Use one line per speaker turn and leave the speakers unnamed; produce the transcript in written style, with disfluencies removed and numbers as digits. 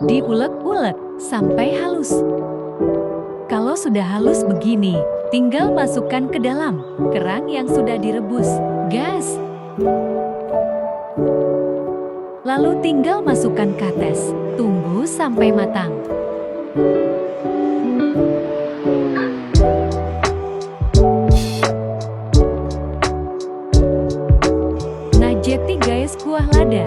Diulek-ulek sampai halus. Kalau sudah halus begini, tinggal masukkan ke dalam kerang yang sudah direbus. Gas. Lalu tinggal masukkan kates. Tunggu sampai matang. Nah, jadi guys, kuah lada